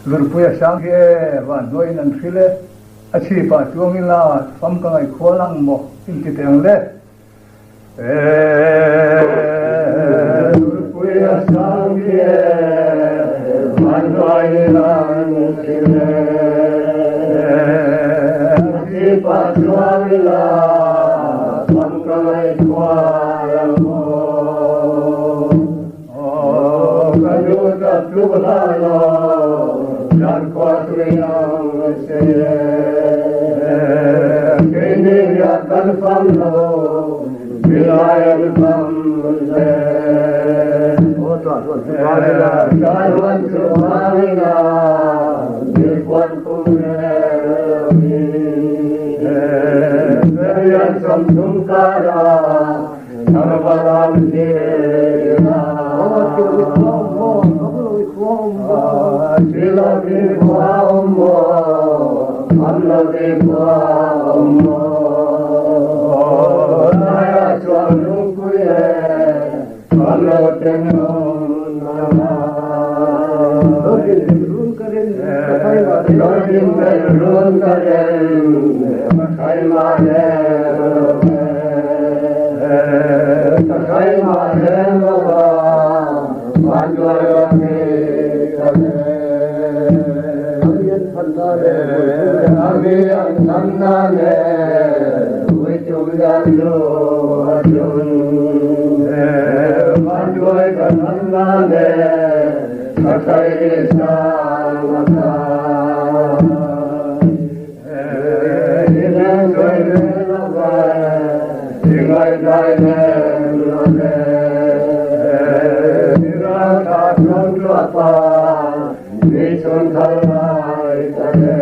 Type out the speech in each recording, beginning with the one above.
lurpuya sangke van noi nan khile achi pa chuangila fam ka ngai kholang mo inti teng le lurpuya sangke van noi nan khile achi pa chuangila fam ka ngai kholang mo Tubalalo, Jan Quatriang, Kini Yakan Famlo, Vilayan Famle, Kalwan Tumalina, Dilkwan Kumeri, Verian Samsungkara, Narvaram Nirina, Sila Vipamo, Allah Vipamo, Naya Chuanukuye, Allah Tenun Nama. Run karen, Makai Mane, Makai Mane, Manjwayane. Ami Annane, Vichudalo Arjun, Manjoy Kannane, Sakai Samata, Ilanjoy Lava, Ingai Daine Love, Iraka Chonglapa, Vichon Kalmai Kare.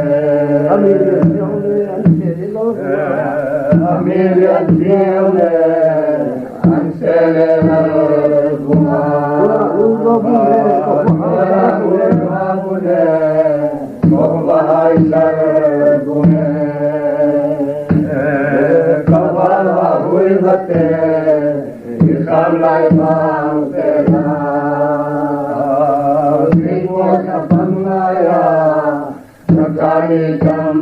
Amelia Dione, Ansele Naruguma, Mabune, Mohai Saragune, Kavala Huivate, Ikalai Mantena, Simoka Panaya, Nakani Kam.